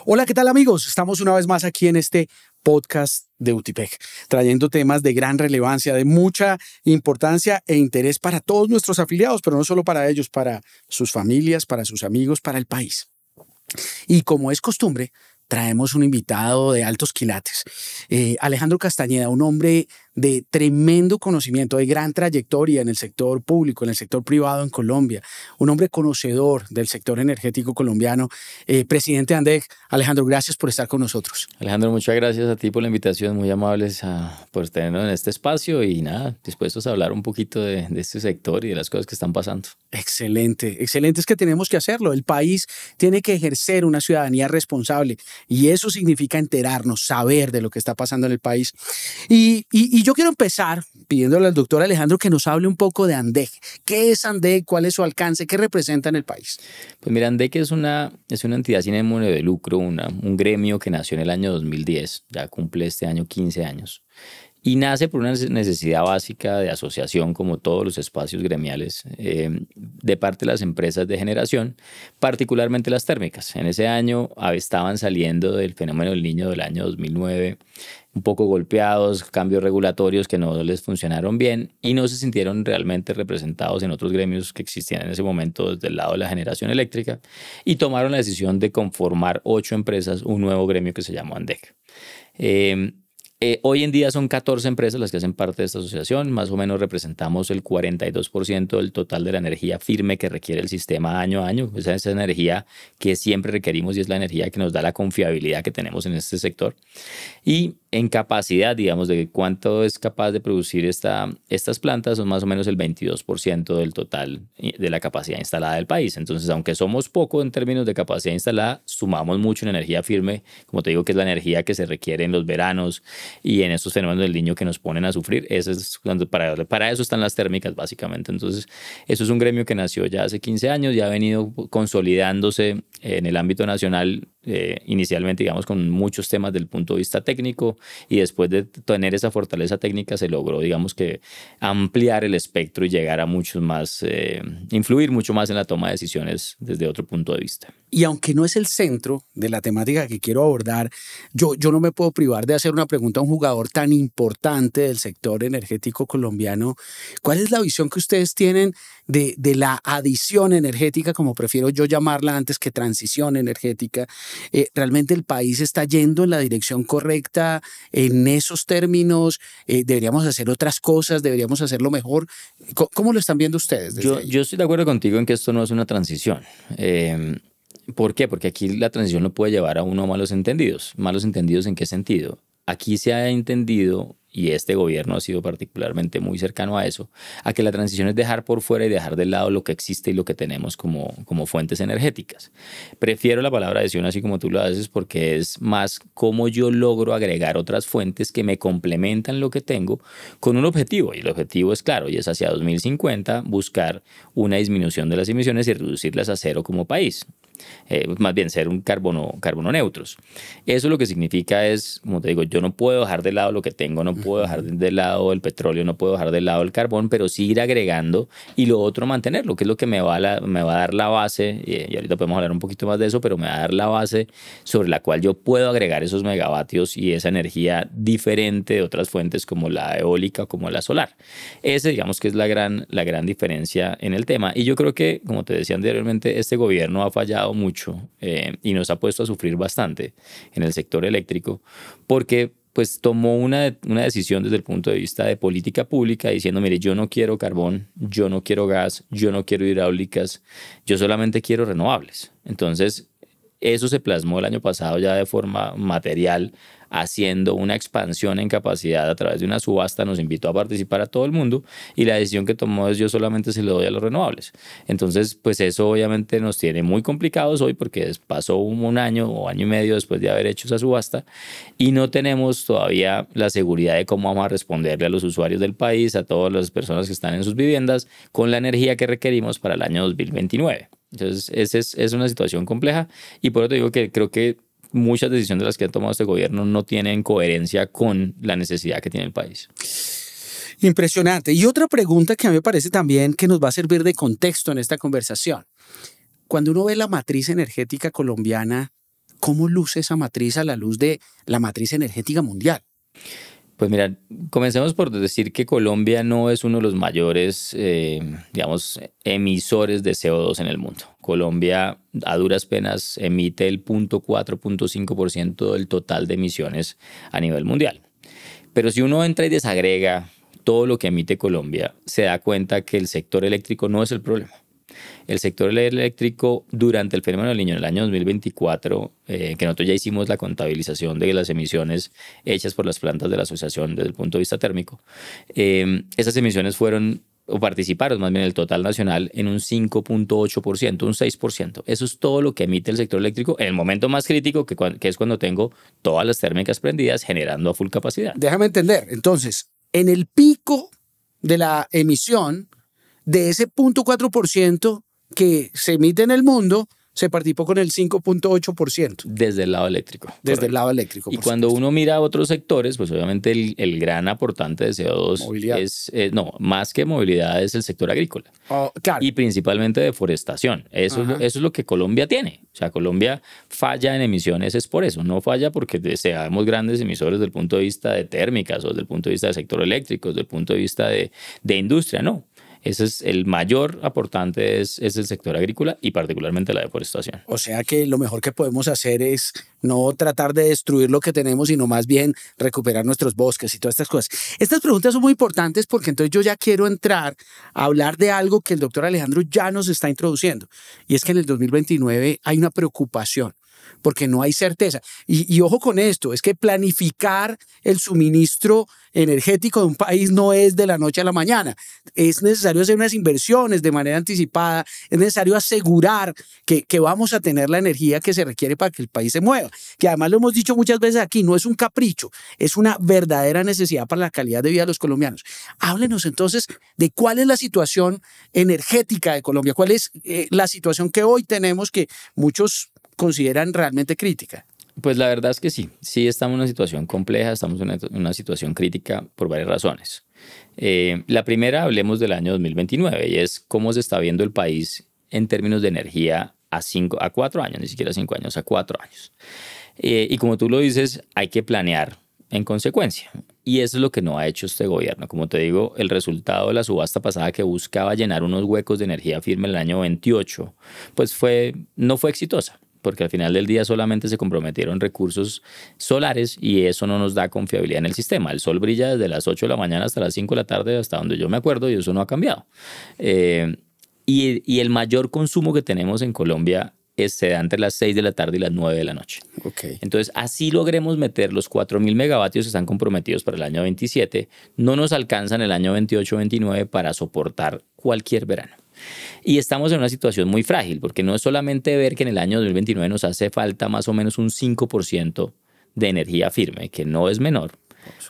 Hola, ¿qué tal amigos? Estamos una vez más aquí en este podcast de UTIPEC, trayendo temas de gran relevancia, de mucha importancia e interés para todos nuestros afiliados, pero no solo para ellos, para sus familias, para sus amigos, para el país. Y como es costumbre, traemos un invitado de altos quilates, Alejandro Castañeda, un hombre de tremendo conocimiento, de gran trayectoria en el sector público, en el sector privado en Colombia, un hombre conocedor del sector energético colombiano, presidente de ANDEC. Alejandro, gracias por estar con nosotros. Alejandro, muchas gracias a ti por la invitación, muy amables por tenernos en este espacio y nada, dispuestos a hablar un poquito de este sector y de las cosas que están pasando. Excelente, excelente, es que tenemos que hacerlo. El país tiene que ejercer una ciudadanía responsable y eso significa enterarnos, saber de lo que está pasando en el país. Y yo quiero empezar pidiéndole al doctor Alejandro que nos hable un poco de ANDEC. ¿Qué es ANDEC? ¿Cuál es su alcance? ¿Qué representa en el país? Pues mira, ANDEC es una entidad sin ánimo de lucro, un gremio que nació en el año 2010, ya cumple este año 15 años. Y nace por una necesidad básica de asociación, como todos los espacios gremiales, de parte de las empresas de generación, particularmente las térmicas. En ese año estaban saliendo del fenómeno del Niño del año 2009, un poco golpeados, cambios regulatorios que no les funcionaron bien y no se sintieron realmente representados en otros gremios que existían en ese momento desde el lado de la generación eléctrica y tomaron la decisión de conformar 8 empresas, un nuevo gremio que se llamó ANDEC. Hoy en día son 14 empresas las que hacen parte de esta asociación, más o menos representamos el 42% del total de la energía firme que requiere el sistema año a año. Esa es energía que siempre requerimos y es la energía que nos da la confiabilidad que tenemos en este sector. Y en capacidad, digamos, de cuánto es capaz de producir estas plantas, son más o menos el 22% del total de la capacidad instalada del país. Entonces, aunque somos poco en términos de capacidad instalada, sumamos mucho en energía firme, como te digo, que es la energía que se requiere en los veranos y en estos fenómenos del Niño que nos ponen a sufrir. Para eso están las térmicas, básicamente. Entonces, eso es un gremio que nació ya hace 15 años, ya ha venido consolidándose en el ámbito nacional, inicialmente, digamos, con muchos temas del punto de vista técnico, y después de tener esa fortaleza técnica se logró, digamos, que ampliar el espectro y llegar a muchos más, influir mucho más en la toma de decisiones desde otro punto de vista. Y aunque no es el centro de la temática que quiero abordar, yo no me puedo privar de hacer una pregunta a un jugador tan importante del sector energético colombiano. ¿Cuál es la visión que ustedes tienen de la adición energética, como prefiero yo llamarla antes que transición energética? ¿Realmente el país está yendo en la dirección correcta en esos términos? ¿Deberíamos hacer otras cosas? ¿Deberíamos hacerlo mejor? ¿Cómo lo están viendo ustedes? Yo estoy de acuerdo contigo en que esto no es una transición. ¿Por qué? Porque aquí la transición no puede llevar a uno a malos entendidos. ¿Malos entendidos en qué sentido? Aquí se ha entendido, y este gobierno ha sido particularmente muy cercano a eso, a que la transición es dejar por fuera y dejar de lado lo que existe y lo que tenemos como fuentes energéticas. Prefiero la palabra adición así como tú lo haces porque es más cómo yo logro agregar otras fuentes que me complementan lo que tengo con un objetivo. Y el objetivo es claro, y es hacia 2050 buscar una disminución de las emisiones y reducirlas a cero como país. Más bien ser un carbono neutros. Eso lo que significa es, como te digo, yo no puedo dejar de lado lo que tengo, no puedo dejar de lado el petróleo, no puedo dejar de lado el carbón, pero sí ir agregando y lo otro mantenerlo, que es lo que me va a dar la base, y ahorita podemos hablar un poquito más de eso, pero me va a dar la base sobre la cual yo puedo agregar esos megavatios y esa energía diferente de otras fuentes como la eólica o como la solar. Ese, digamos, que es la gran diferencia en el tema. Y yo creo que, como te decía anteriormente, este gobierno ha fallado mucho y nos ha puesto a sufrir bastante en el sector eléctrico porque pues tomó una decisión desde el punto de vista de política pública diciendo, mire, yo no quiero carbón, yo no quiero gas, yo no quiero hidráulicas, yo solamente quiero renovables. Entonces, eso se plasmó el año pasado ya de forma material, haciendo una expansión en capacidad a través de una subasta, nos invitó a participar a todo el mundo y la decisión que tomó es yo solamente se lo doy a los renovables. Entonces, pues eso obviamente nos tiene muy complicados hoy porque pasó un año o año y medio después de haber hecho esa subasta y no tenemos todavía la seguridad de cómo vamos a responderle a los usuarios del país, a todas las personas que están en sus viviendas, con la energía que requerimos para el año 2029. Entonces, esa es una situación compleja y por eso te digo que creo que muchas decisiones de las que ha tomado este gobierno no tienen coherencia con la necesidad que tiene el país. Impresionante. Y otra pregunta que a mí me parece también que nos va a servir de contexto en esta conversación. Cuando uno ve la matriz energética colombiana, ¿cómo luce esa matriz a la luz de la matriz energética mundial? Pues mira, comencemos por decir que Colombia no es uno de los mayores, digamos, emisores de CO2 en el mundo. Colombia a duras penas emite el 0.4, 0.5% del total de emisiones a nivel mundial. Pero si uno entra y desagrega todo lo que emite Colombia, se da cuenta que el sector eléctrico no es el problema. El sector eléctrico durante el fenómeno del Niño en el año 2024, que nosotros ya hicimos la contabilización de las emisiones hechas por las plantas de la asociación desde el punto de vista térmico, esas emisiones fueron o participaron más bien el total nacional en un 5.8%, un 6%. Eso es todo lo que emite el sector eléctrico en el momento más crítico, que es cuando tengo todas las térmicas prendidas generando a full capacidad. Déjame entender. Entonces, en el pico de la emisión de ese 0.4% que se emite en el mundo, se participó con el 5.8%. Desde el lado eléctrico. Desde Correcto. el lado eléctrico. Y cuando uno mira otros sectores, pues obviamente el gran aportante de CO2 Movilidad. no, más que movilidad es el sector agrícola. Claro. Y principalmente deforestación. Eso es lo que Colombia tiene. O sea, Colombia falla en emisiones es por eso. No falla porque seamos grandes emisores desde el punto de vista de térmicas o desde el punto de vista del sector eléctrico, desde el punto de vista de industria, no. Ese es el mayor aportante, es el sector agrícola y particularmente la deforestación. O sea que lo mejor que podemos hacer es no tratar de destruir lo que tenemos, sino más bien recuperar nuestros bosques y todas estas cosas. Estas preguntas son muy importantes porque entonces yo ya quiero entrar a hablar de algo que el doctor Alejandro ya nos está introduciendo. Y es que en el 2029 hay una preocupación, porque no hay certeza. Y ojo con esto, es que planificar el suministro energético de un país no es de la noche a la mañana. Es necesario hacer unas inversiones de manera anticipada, es necesario asegurar que vamos a tener la energía que se requiere para que el país se mueva. Que además lo hemos dicho muchas veces aquí, no es un capricho, es una verdadera necesidad para la calidad de vida de los colombianos. Háblenos entonces de cuál es la situación energética de Colombia, cuál es la situación que hoy tenemos que muchos consideran realmente crítica. Pues la verdad es que sí estamos en una situación compleja, estamos en una situación crítica por varias razones. La primera, hablemos del año 2029 y es cómo se está viendo el país en términos de energía a 4 años, ni siquiera 5 años, a 4 años. Y como tú lo dices, hay que planear en consecuencia. Y eso es lo que no ha hecho este gobierno. Como te digo, el resultado de la subasta pasada que buscaba llenar unos huecos de energía firme en el año 28, pues no fue exitosa, porque al final del día solamente se comprometieron recursos solares y eso no nos da confiabilidad en el sistema. El sol brilla desde las 8 de la mañana hasta las 5 de la tarde, hasta donde yo me acuerdo, y eso no ha cambiado. Y el mayor consumo que tenemos en Colombia se da entre las 6 de la tarde y las 9 de la noche. Okay. Entonces, así logremos meter los 4.000 megavatios que están comprometidos para el año 27, no nos alcanzan el año 28-29 para soportar cualquier verano. Y estamos en una situación muy frágil, porque no es solamente ver que en el año 2029 nos hace falta más o menos un 5% de energía firme, que no es menor,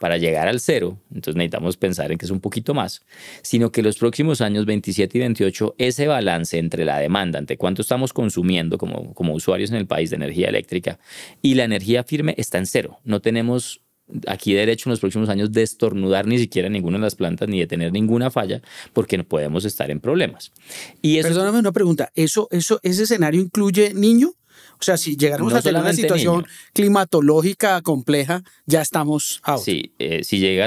para llegar al cero. Entonces necesitamos pensar en que es un poquito más, sino que los próximos años 27 y 28, ese balance entre la demanda, entre cuánto estamos consumiendo como usuarios en el país de energía eléctrica y la energía firme está en cero. No tenemos aquí derecho en los próximos años de estornudar ni siquiera en ninguna de las plantas ni de tener ninguna falla porque no podemos estar en problemas. Y eso, perdóname una pregunta, ¿ese escenario incluye niño? O sea, si llegáramos a tener una situación climatológica compleja, ya estamos out. Sí, si llegamos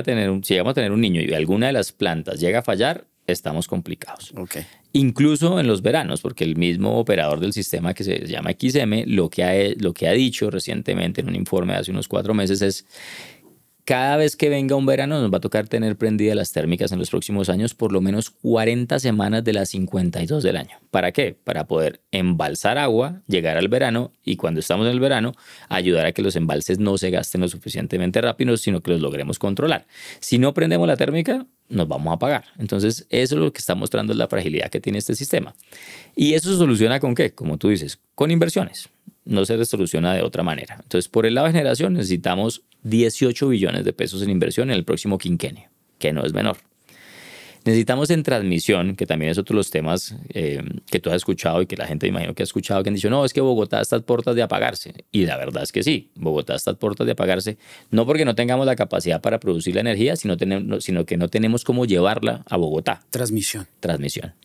a tener un niño y alguna de las plantas llega a fallar, estamos complicados. Okay. Incluso en los veranos, porque el mismo operador del sistema que se llama XM, lo que ha dicho recientemente en un informe de hace unos 4 meses es: cada vez que venga un verano nos va a tocar tener prendidas las térmicas en los próximos años por lo menos 40 semanas de las 52 del año. ¿Para qué? Para poder embalsar agua, llegar al verano y cuando estamos en el verano ayudar a que los embalses no se gasten lo suficientemente rápido, sino que los logremos controlar. Si no prendemos la térmica, nos vamos a apagar. Entonces, eso es lo que está mostrando, es la fragilidad que tiene este sistema. ¿Y eso se soluciona con qué? Como tú dices, con inversiones. No se soluciona de otra manera. Entonces, por el lado de generación, necesitamos 18 billones de pesos en inversión en el próximo quinquenio, que no es menor. Necesitamos en transmisión, que también es otro de los temas que tú has escuchado y que la gente, me imagino que ha escuchado, que han dicho, no, es que Bogotá está a puertas de apagarse. Y la verdad es que sí, Bogotá está a puertas de apagarse, no porque no tengamos la capacidad para producir la energía, sino que no tenemos cómo llevarla a Bogotá. Transmisión.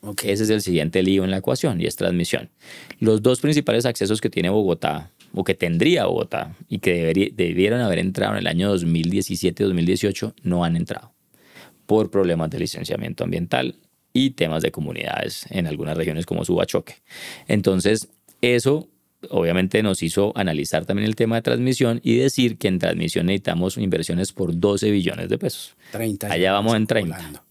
Okay. Ese es el siguiente lío en la ecuación y es transmisión. Los dos principales accesos que tiene Bogotá, o que tendría Bogotá, y que debieron haber entrado en el año 2017-2018, no han entrado por problemas de licenciamiento ambiental y temas de comunidades en algunas regiones como Subachoque. Entonces, eso obviamente nos hizo analizar también el tema de transmisión y decir que en transmisión necesitamos inversiones por 12 billones de pesos. 30. Allá vamos en 30. Volando.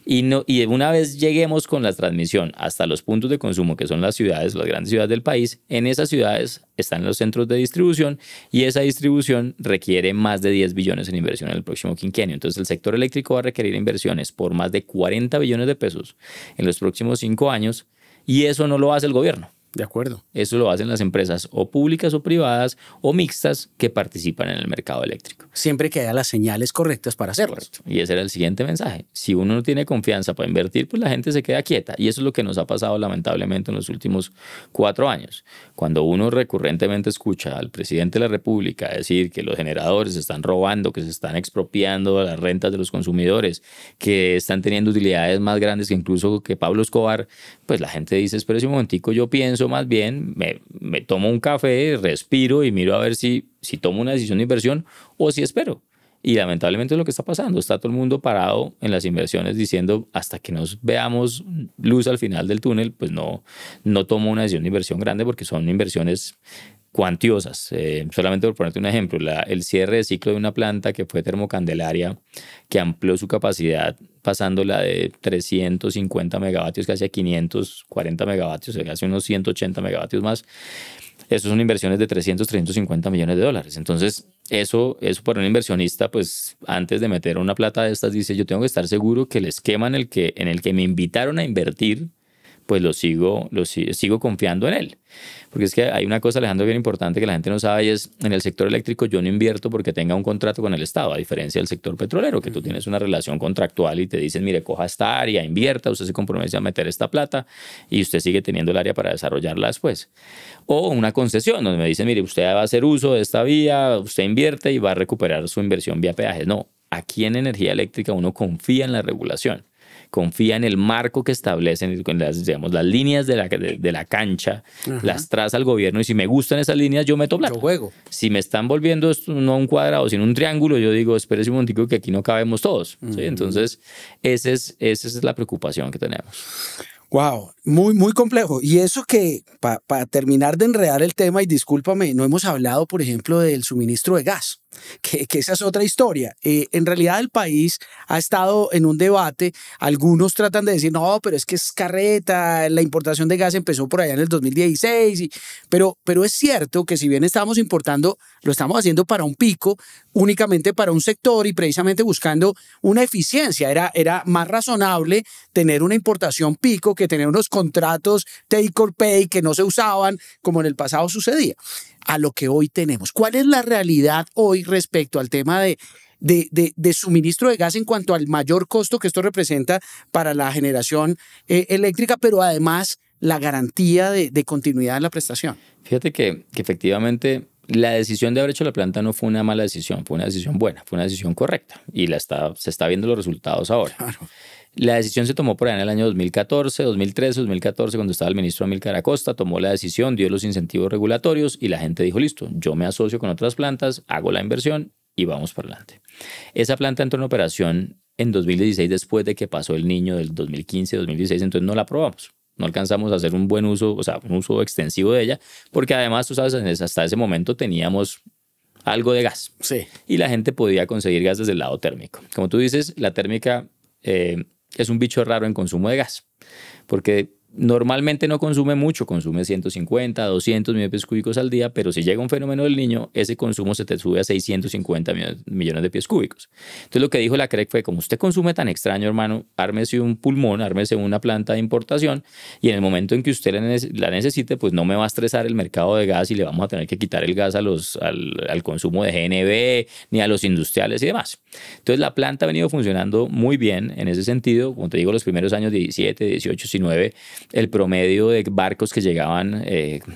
Y una vez lleguemos con la transmisión hasta los puntos de consumo, que son las ciudades, las grandes ciudades del país, en esas ciudades están los centros de distribución y esa distribución requiere más de 10 billones en inversión en el próximo quinquenio. Entonces el sector eléctrico va a requerir inversiones por más de 40 billones de pesos en los próximos 5 años y eso no lo hace el gobierno. De acuerdo. Eso lo hacen las empresas o públicas o privadas o mixtas que participan en el mercado eléctrico. Siempre que haya las señales correctas para hacerlo. Correcto. Y ese era el siguiente mensaje. Si uno no tiene confianza para invertir, pues la gente se queda quieta. Y eso es lo que nos ha pasado lamentablemente en los últimos 4 años. Cuando uno recurrentemente escucha al presidente de la República decir que los generadores se están robando, que se están expropiando las rentas de los consumidores, que están teniendo utilidades más grandes que incluso que Pablo Escobar, pues la gente dice, espera un momentico, yo pienso más bien, me tomo un café, respiro y miro a ver si tomo una decisión de inversión o si espero. Y lamentablemente es lo que está pasando. Está todo el mundo parado en las inversiones diciendo hasta que nos veamos luz al final del túnel, pues no tomo una decisión de inversión grande porque son inversiones cuantiosas. Solamente por ponerte un ejemplo, el cierre de ciclo de una planta que fue Termocandelaria, que amplió su capacidad pasándola de 350 megavatios casi a 540 megavatios, casi unos 180 megavatios más. Eso son inversiones de 350 millones de dólares. Entonces, eso para un inversionista, pues antes de meter una plata de estas, dice, yo tengo que estar seguro que el esquema en el que me invitaron a invertir, pues sigo confiando en él. Porque es que hay una cosa, Alejandro, bien importante que la gente no sabe y es, en el sector eléctrico yo no invierto porque tenga un contrato con el Estado, a diferencia del sector petrolero, que tú tienes una relación contractual y te dicen, mire, coja esta área, invierta, usted se compromete a meter esta plata y usted sigue teniendo el área para desarrollarla después. O una concesión donde me dicen, mire, usted va a hacer uso de esta vía, usted invierte y va a recuperar su inversión vía peajes. No, aquí en energía eléctrica uno confía en la regulación. Confía en el marco que establecen, las líneas de la cancha, las traza el gobierno y si me gustan esas líneas yo meto plata. Yo juego. Si me están volviendo esto no un cuadrado, sino un triángulo, yo digo, espérese un momentico que aquí no cabemos todos. ¿Sí? Entonces, esa es la preocupación que tenemos. Wow, muy complejo. Y eso que, para terminar de enredar el tema, y discúlpame, no hemos hablado, por ejemplo, del suministro de gas, que esa es otra historia. En realidad el país ha estado en un debate. Algunos tratan de decir, no, pero es que es carreta, la importación de gas empezó por allá en el 2016. Pero es cierto que si bien estamos importando, lo estamos haciendo para un pico, únicamente para un sector y precisamente buscando una eficiencia. Era más razonable tener una importación pico que tener unos contratos take or pay que no se usaban como en el pasado sucedía. A lo que hoy tenemos. ¿Cuál es la realidad hoy respecto al tema de suministro de gas en cuanto al mayor costo que esto representa para la generación eléctrica, pero además la garantía de continuidad en la prestación? Fíjate que efectivamente la decisión de haber hecho la planta no fue una mala decisión, fue una decisión buena, fue una decisión correcta y se está viendo los resultados ahora. Claro. La decisión se tomó por ahí en el año 2014, 2013, 2014, cuando estaba el ministro Amílcar Acosta, tomó la decisión, dio los incentivos regulatorios y la gente dijo, listo, yo me asocio con otras plantas, hago la inversión y vamos para adelante. Esa planta entró en operación en 2016 después de que pasó el niño del 2015, 2016, entonces no la aprobamos. No alcanzamos a hacer un buen uso, o sea, un uso extensivo de ella, porque además, tú sabes, hasta ese momento teníamos algo de gas. Sí. Y la gente podía conseguir gas desde el lado térmico. Como tú dices, la térmica es un bicho raro en consumo de gas, porque normalmente no consume mucho, consume 150, 200 millones de pies cúbicos al día, pero si llega un fenómeno del Niño, ese consumo se te sube a 650 millones de pies cúbicos. Entonces lo que dijo la CREC fue, como usted consume tan extraño, hermano, ármese un pulmón, ármese una planta de importación y en el momento en que usted la necesite, pues no me va a estresar el mercado de gas y le vamos a tener que quitar el gas al consumo de GNB ni a los industriales y demás. Entonces la planta ha venido funcionando muy bien en ese sentido. Como te digo, los primeros años 17, 18, 19, el promedio de barcos que llegaban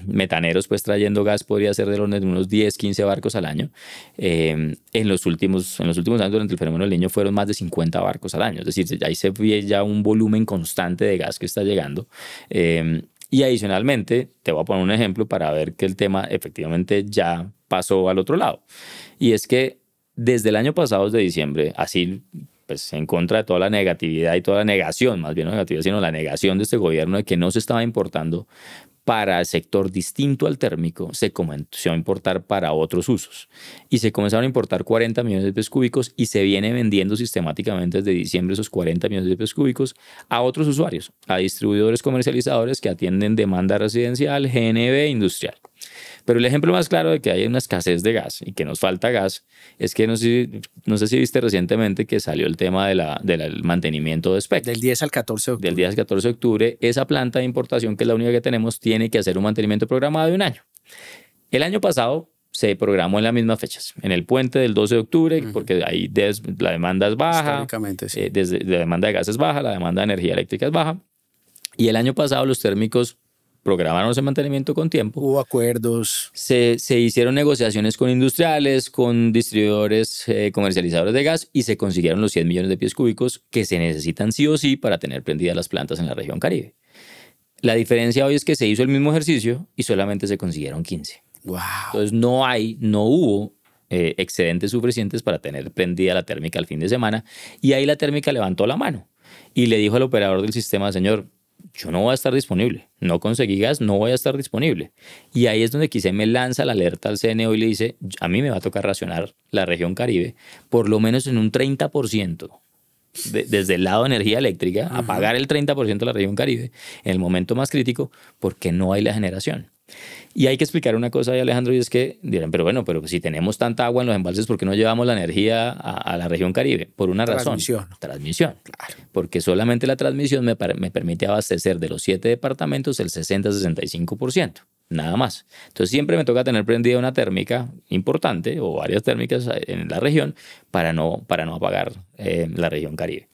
metaneros pues trayendo gas podría ser de unos 10, 15 barcos al año. En los últimos años durante el fenómeno del Niño fueron más de 50 barcos al año. Es decir, ahí se ve ya un volumen constante de gas que está llegando. Y adicionalmente, te voy a poner un ejemplo para ver que el tema efectivamente ya pasó al otro lado. Y es que desde el año pasado, desde diciembre, así pues en contra de toda la negatividad y toda la negación, más bien no negatividad, sino la negación de este gobierno de que no se estaba importando para el sector distinto al térmico, se comenzó a importar para otros usos. Y se comenzaron a importar 40 millones de pies cúbicos y se viene vendiendo sistemáticamente desde diciembre esos 40 millones de pies cúbicos a otros usuarios, a distribuidores comercializadores que atienden demanda residencial, GNB, industrial. Pero el ejemplo más claro de que hay una escasez de gas y que nos falta gas es que no sé si viste recientemente que salió el tema del mantenimiento de SPEC. Del 10 al 14 de octubre. Del 10 al 14 de octubre, esa planta de importación, que es la única que tenemos, tiene que hacer un mantenimiento programado de un año. El año pasado se programó en las mismas fechas, en el puente del 12 de octubre, porque ahí la demanda es baja, históricamente, sí. la demanda de gas es baja, la demanda de energía eléctrica es baja. Y el año pasado los térmicos programaron ese mantenimiento con tiempo. Hubo acuerdos. Se hicieron negociaciones con industriales, con distribuidores, comercializadores de gas y se consiguieron los 100 millones de pies cúbicos que se necesitan sí o sí para tener prendidas las plantas en la región Caribe. La diferencia hoy es que se hizo el mismo ejercicio y solamente se consiguieron 15. Wow. Entonces no hubo excedentes suficientes para tener prendida la térmica el fin de semana y ahí la térmica levantó la mano y le dijo al operador del sistema, señor, yo no voy a estar disponible, no conseguí gas, no voy a estar disponible. Y ahí es donde quizá me lanza la alerta al CNO y le dice, a mí me va a tocar racionar la región Caribe por lo menos en un 30%. Desde el lado de energía eléctrica, a pagar el 30% de la región Caribe en el momento más crítico porque no hay la generación. Y hay que explicar una cosa ahí, Alejandro, y es que dirán, pero si tenemos tanta agua en los embalses, ¿por qué no llevamos la energía a la región Caribe? Por una razón. Transmisión. Claro. Porque solamente la transmisión me permite abastecer de los 7 departamentos el 60-65%. Nada más. Entonces siempre me toca tener prendida una térmica importante o varias térmicas en la región para no apagar la región Caribe.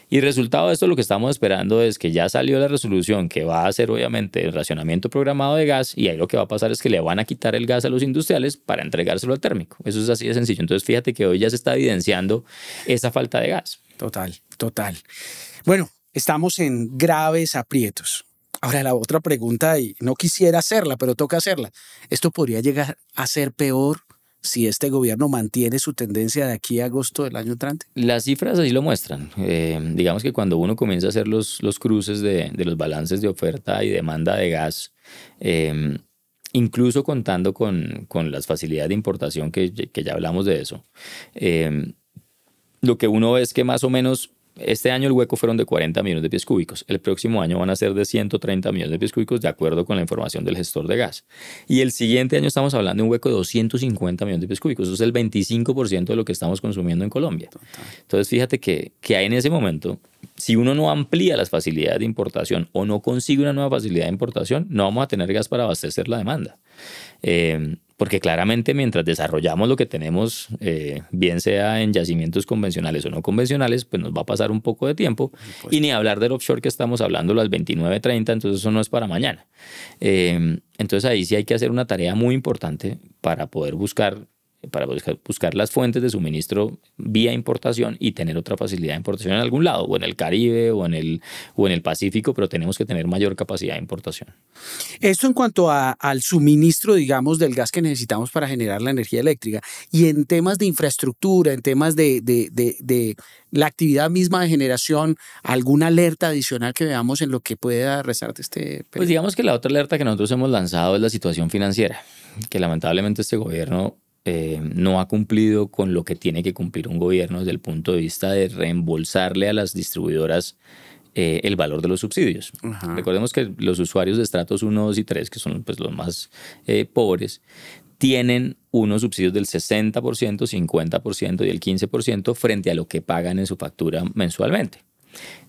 Y resultado de esto, lo que estamos esperando es que ya salió la resolución que va a hacer obviamente el racionamiento programado de gas y ahí lo que va a pasar es que le van a quitar el gas a los industriales para entregárselo al térmico. Eso es así de sencillo. Entonces fíjate que hoy ya se está evidenciando esa falta de gas. Total. Bueno, estamos en graves aprietos. Ahora la otra pregunta, y no quisiera hacerla, pero toca hacerla. ¿Esto podría llegar a ser peor si este gobierno mantiene su tendencia de aquí a agosto del año entrante? Las cifras así lo muestran. Digamos que cuando uno comienza a hacer los cruces de los balances de oferta y demanda de gas, incluso contando con las facilidades de importación que ya hablamos de eso, lo que uno ve es que más o menos este año el hueco fueron de 40 millones de pies cúbicos. El próximo año van a ser de 130 millones de pies cúbicos de acuerdo con la información del gestor de gas. Y el siguiente año estamos hablando de un hueco de 250 millones de pies cúbicos. Eso es el 25% de lo que estamos consumiendo en Colombia. Total. Entonces fíjate que en ese momento, si uno no amplía las facilidades de importación o no consigue una nueva facilidad de importación, no vamos a tener gas para abastecer la demanda. Porque claramente mientras desarrollamos lo que tenemos, bien sea en yacimientos convencionales o no convencionales, pues nos va a pasar un poco de tiempo. Y ni hablar del offshore que estamos hablando, las 29:30, entonces eso no es para mañana. Entonces ahí sí hay que hacer una tarea muy importante para poder buscar las fuentes de suministro vía importación y tener otra facilidad de importación en algún lado, o en el Caribe o en el Pacífico, pero tenemos que tener mayor capacidad de importación. Esto en cuanto al suministro, digamos, del gas que necesitamos para generar la energía eléctrica. Y en temas de infraestructura, en temas de la actividad misma de generación, ¿alguna alerta adicional que veamos en lo que pueda rezar de este periodo? Pues digamos que la otra alerta que nosotros hemos lanzado es la situación financiera, que lamentablemente este gobierno no ha cumplido con lo que tiene que cumplir un gobierno desde el punto de vista de reembolsarle a las distribuidoras el valor de los subsidios. Ajá. Recordemos que los usuarios de estratos 1, 2 y 3, que son pues, los más pobres, tienen unos subsidios del 60%, 50% y el 15% frente a lo que pagan en su factura mensualmente.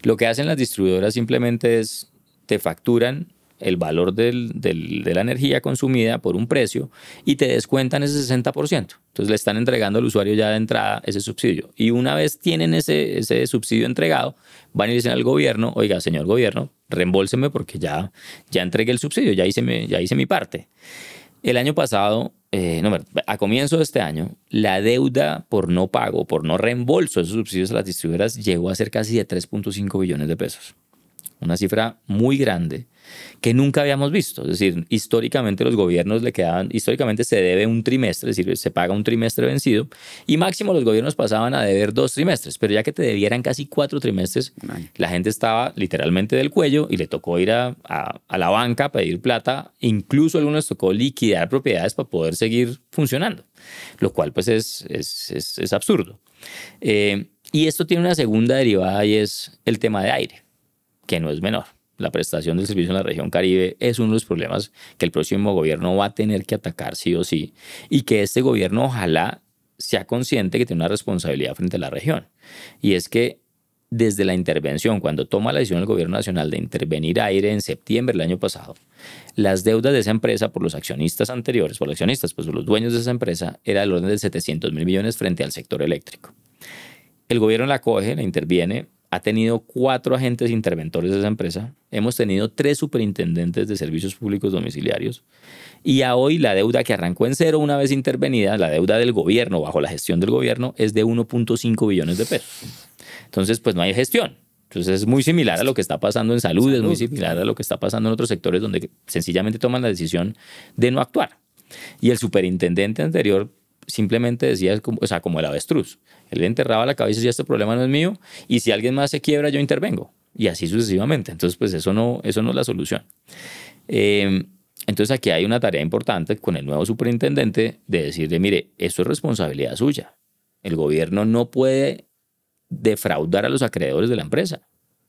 Lo que hacen las distribuidoras simplemente es te facturan el valor de la energía consumida por un precio y te descuentan ese 60%. Entonces le están entregando al usuario ya de entrada ese subsidio. Y una vez tienen ese subsidio entregado, van y dicen al gobierno, oiga, señor gobierno, reembolseme porque ya entregué el subsidio, ya hice mi parte. El año pasado, a comienzo de este año, la deuda por no pago, por no reembolso de esos subsidios a las distribuidoras llegó a ser casi de 3.5 billones de pesos. Una cifra muy grande que nunca habíamos visto. Es decir, históricamente los gobiernos históricamente se debe un trimestre, es decir, se paga un trimestre vencido y máximo los gobiernos pasaban a deber 2 trimestres, pero ya que te debieran casi 4 trimestres, la gente estaba literalmente del cuello y le tocó ir a la banca a pedir plata, incluso a algunos les tocó liquidar propiedades para poder seguir funcionando, lo cual pues es absurdo. Y esto tiene una segunda derivada y es el tema de aire, que no es menor. La prestación del servicio en la región Caribe es uno de los problemas que el próximo gobierno va a tener que atacar sí o sí, y que este gobierno ojalá sea consciente que tiene una responsabilidad frente a la región. Y es que desde la intervención, cuando toma la decisión el gobierno nacional de intervenir aire en septiembre del año pasado, las deudas de esa empresa por los accionistas anteriores, por los dueños de esa empresa, era del orden de 700.000 millones frente al sector eléctrico. El gobierno la coge, la interviene, ha tenido 4 agentes interventores de esa empresa, hemos tenido 3 superintendentes de servicios públicos domiciliarios y a hoy la deuda que arrancó en cero una vez intervenida, la deuda del gobierno bajo la gestión del gobierno es de 1.5 billones de pesos. Entonces, pues no hay gestión. Entonces es muy similar a lo que está pasando en salud, es muy similar a lo que está pasando en otros sectores donde sencillamente toman la decisión de no actuar. Y el superintendente anterior simplemente decía, como el avestruz. Él enterraba la cabeza y decía, este problema no es mío, y si alguien más se quiebra, yo intervengo. Y así sucesivamente. Entonces, pues eso no es la solución. Entonces, aquí hay una tarea importante con el nuevo superintendente de decirle, mire, esto es responsabilidad suya. El gobierno no puede defraudar a los acreedores de la empresa.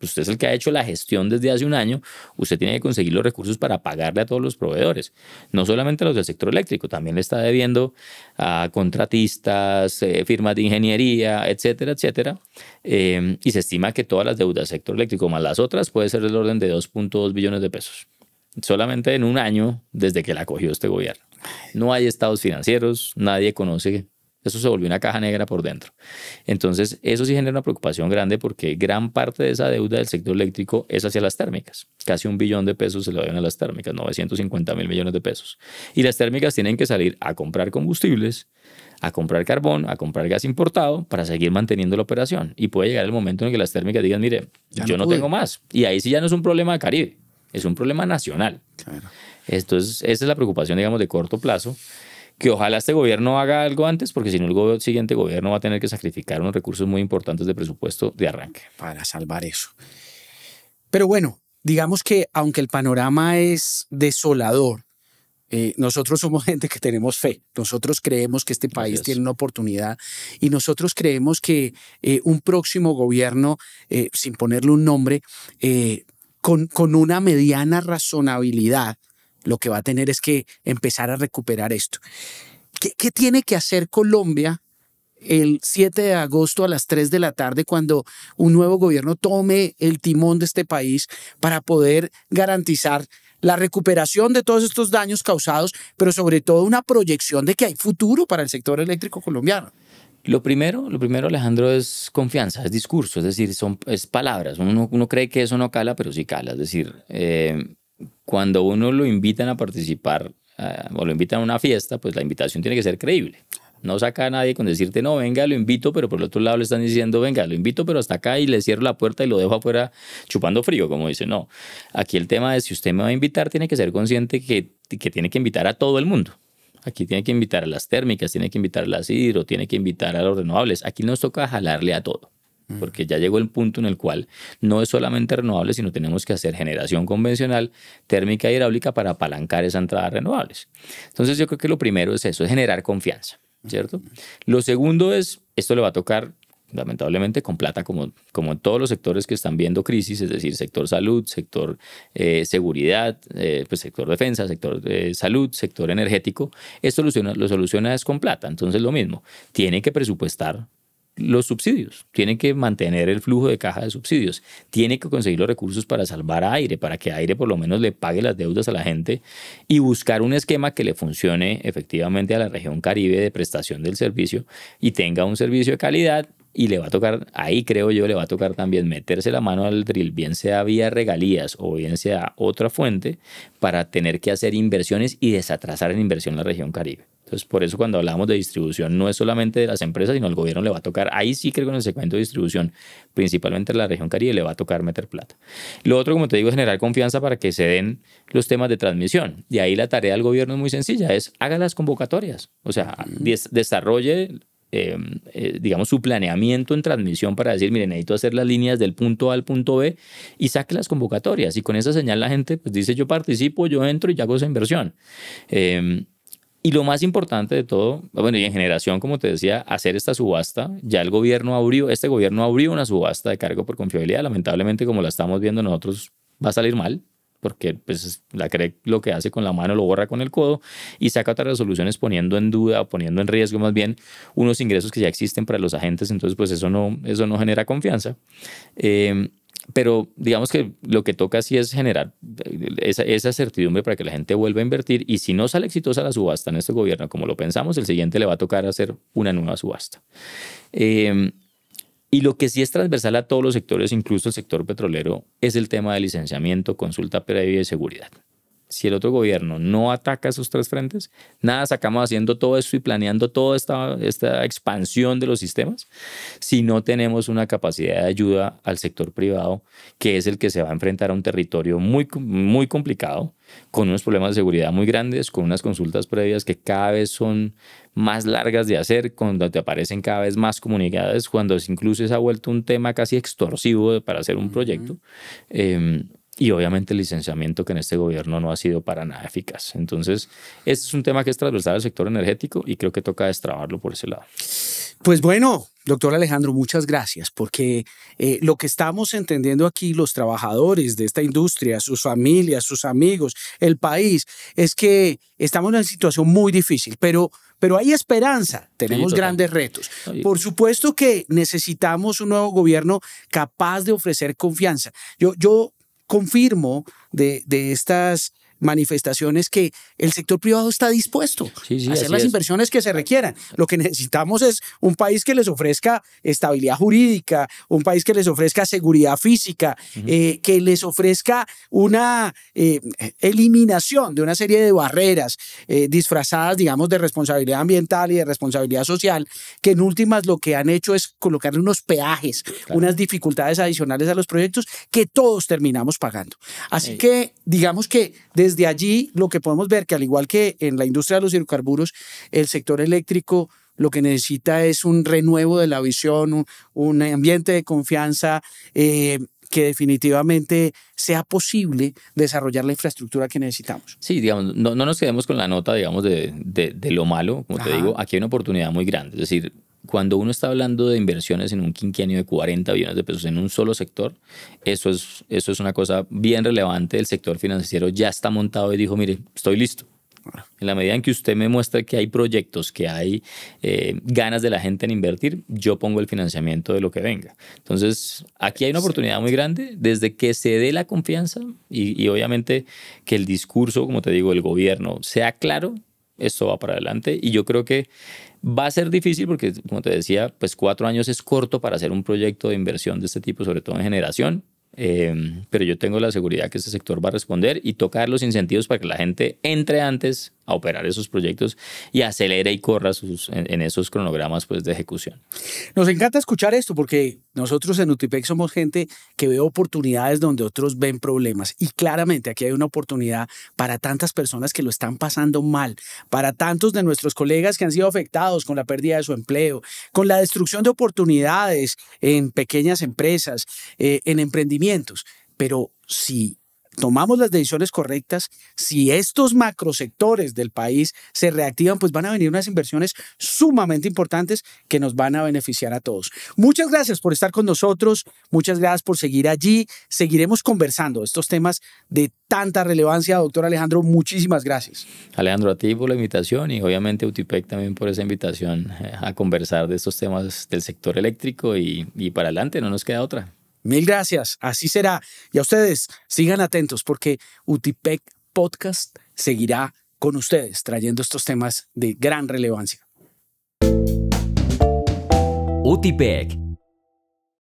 Usted es el que ha hecho la gestión desde hace un año, usted tiene que conseguir los recursos para pagarle a todos los proveedores, no solamente a los del sector eléctrico, también le está debiendo a contratistas, firmas de ingeniería, etcétera, etcétera, y se estima que todas las deudas del sector eléctrico más las otras puede ser del orden de 2.2 billones de pesos, solamente en un año desde que la cogió este gobierno. No hay estados financieros, nadie conoce. Eso se volvió una caja negra por dentro. Entonces, eso sí genera una preocupación grande porque gran parte de esa deuda del sector eléctrico es hacia las térmicas. Casi 1 billón de pesos se le deben a las térmicas, 950.000 millones de pesos. Y las térmicas tienen que salir a comprar combustibles, a comprar carbón, a comprar gas importado para seguir manteniendo la operación. Y puede llegar el momento en que las térmicas digan, mire, yo no tengo más. Y ahí sí ya no es un problema de Caribe, es un problema nacional. Claro. Entonces, esa es la preocupación, digamos, de corto plazo. Que ojalá este gobierno haga algo antes, porque si no el siguiente gobierno va a tener que sacrificar unos recursos muy importantes de presupuesto de arranque. Para salvar eso. Pero bueno, digamos que aunque el panorama es desolador, nosotros somos gente que tenemos fe. Nosotros creemos que este país tiene una oportunidad y nosotros creemos que un próximo gobierno, sin ponerle un nombre, con una mediana razonabilidad, lo que va a tener es que empezar a recuperar esto. ¿Qué tiene que hacer Colombia el 7 de agosto a las 3 de la tarde cuando un nuevo gobierno tome el timón de este país para poder garantizar la recuperación de todos estos daños causados, pero sobre todo una proyección de que hay futuro para el sector eléctrico colombiano? Lo primero, Alejandro, es confianza, es discurso, es decir, es palabras. Uno cree que eso no cala, pero sí cala. Es decir, cuando uno lo invitan a participar o lo invitan a una fiesta, pues la invitación tiene que ser creíble. No saca a nadie con decirte, no, venga, lo invito, pero por el otro lado le están diciendo, venga, lo invito, pero hasta acá y le cierro la puerta y lo dejo afuera chupando frío, como dice. No, aquí el tema es, si usted me va a invitar, tiene que ser consciente que tiene que invitar a todo el mundo. Aquí tiene que invitar a las térmicas, tiene que invitar a las hidro, tiene que invitar a los renovables. Aquí nos toca jalarle a todo, porque ya llegó el punto en el cual no es solamente renovables, sino tenemos que hacer generación convencional, térmica e hidráulica para apalancar esa entrada de renovables. Entonces yo creo que lo primero es eso, es generar confianza, ¿cierto? Lo segundo es, esto le va a tocar lamentablemente con plata como en todos los sectores que están viendo crisis, es decir, sector salud, sector seguridad, pues sector defensa, sector salud, sector energético. Esto lo soluciona es con plata. Entonces lo mismo, tiene que presupuestar los subsidios, tiene que mantener el flujo de caja de subsidios, tiene que conseguir los recursos para salvar a Aire, para que Aire por lo menos le pague las deudas a la gente y buscar un esquema que le funcione efectivamente a la región Caribe de prestación del servicio y tenga un servicio de calidad. Y le va a tocar, ahí creo yo, le va a tocar también meterse la mano al drill, bien sea vía regalías o bien sea otra fuente, para tener que hacer inversiones y desatrasar en inversión la región Caribe. Entonces, por eso cuando hablamos de distribución, no es solamente de las empresas, sino al gobierno le va a tocar, ahí sí creo que en el segmento de distribución, principalmente en la región Caribe, le va a tocar meter plata. Lo otro, como te digo, es generar confianza para que se den los temas de transmisión. Y ahí la tarea del gobierno es muy sencilla, es haga las convocatorias, o sea, desarrolle digamos, su planeamiento en transmisión para decir, mire, necesito hacer las líneas del punto A al punto B y saque las convocatorias. Y con esa señal la gente pues dice, yo participo, yo entro y hago esa inversión. Y lo más importante de todo, bueno, y en generación, como te decía, hacer esta subasta. Ya este gobierno abrió una subasta de cargo por confiabilidad. Lamentablemente, como la estamos viendo nosotros, va a salir mal, porque pues, la CREC lo que hace con la mano lo borra con el codo y saca otras resoluciones poniendo en duda o poniendo en riesgo más bien unos ingresos que ya existen para los agentes. Entonces, pues eso no genera confianza. Pero digamos que lo que toca sí es generar esa certidumbre para que la gente vuelva a invertir, y si no sale exitosa la subasta en este gobierno como lo pensamos, el siguiente le va a tocar hacer una nueva subasta. Y lo que sí es transversal a todos los sectores, incluso el sector petrolero, es el tema de licenciamiento, consulta previa y seguridad. Si el otro gobierno no ataca esos tres frentes, nada sacamos haciendo todo esto y planeando toda esta expansión de los sistemas si no tenemos una capacidad de ayuda al sector privado, que es el que se va a enfrentar a un territorio muy, muy complicado, con unos problemas de seguridad muy grandes, con unas consultas previas que cada vez son más largas de hacer, cuando te aparecen cada vez más comunidades, cuando incluso se ha vuelto un tema casi extorsivo para hacer un proyecto. Y obviamente el licenciamiento, que en este gobierno no ha sido para nada eficaz. Entonces, este es un tema que es transversal al sector energético y creo que toca destrabarlo por ese lado. Pues bueno, doctor Alejandro, muchas gracias, porque lo que estamos entendiendo aquí los trabajadores de esta industria, sus familias, sus amigos, el país, es que estamos en una situación muy difícil, pero hay esperanza, tenemos grandes retos. Por supuesto que necesitamos un nuevo gobierno capaz de ofrecer confianza. Yo confirmo de estas manifestaciones que el sector privado está dispuesto a hacer las inversiones que se requieran. Lo que necesitamos es un país que les ofrezca estabilidad jurídica, un país que les ofrezca seguridad física, que les ofrezca una eliminación de una serie de barreras disfrazadas, digamos, de responsabilidad ambiental y de responsabilidad social, que en últimas lo que han hecho es colocarle unos peajes, unas dificultades adicionales a los proyectos que todos terminamos pagando. Así que digamos que desde allí lo que podemos ver, que al igual que en la industria de los hidrocarburos, el sector eléctrico lo que necesita es un renuevo de la visión, un ambiente de confianza, que definitivamente sea posible desarrollar la infraestructura que necesitamos. Sí, digamos, no nos quedemos con la nota, digamos, de lo malo. Como te digo, aquí hay una oportunidad muy grande. Es decir, cuando uno está hablando de inversiones en un quinquenio de 40 billones de pesos en un solo sector, eso es una cosa bien relevante. El sector financiero ya está montado y dijo, mire, estoy listo. En la medida en que usted me muestre que hay proyectos, que hay ganas de la gente en invertir, yo pongo el financiamiento de lo que venga. Entonces, aquí hay una oportunidad muy grande desde que se dé la confianza y obviamente que el discurso, como te digo, el gobierno sea claro. Esto va para adelante y yo creo que va a ser difícil porque, como te decía, pues 4 años es corto para hacer un proyecto de inversión de este tipo, sobre todo en generación. Pero yo tengo la seguridad que este sector va a responder y tocar los incentivos para que la gente entre antes a operar esos proyectos y acelere y corra en esos cronogramas pues, de ejecución. Nos encanta escuchar esto porque nosotros en Utipec somos gente que ve oportunidades donde otros ven problemas, y claramente aquí hay una oportunidad para tantas personas que lo están pasando mal, para tantos de nuestros colegas que han sido afectados con la pérdida de su empleo, con la destrucción de oportunidades en pequeñas empresas, en emprendimientos. Pero si tomamos las decisiones correctas, si estos macrosectores del país se reactivan, pues van a venir unas inversiones sumamente importantes que nos van a beneficiar a todos. Muchas gracias por estar con nosotros, muchas gracias por seguir allí. Seguiremos conversando estos temas de tanta relevancia. Doctor Alejandro, muchísimas gracias. Alejandro, a ti por la invitación y obviamente Utipec también por esa invitación a conversar de estos temas del sector eléctrico y para adelante, no nos queda otra. Mil gracias, así será. Y a ustedes, sigan atentos porque Utipec Podcast seguirá con ustedes trayendo estos temas de gran relevancia. Utipec.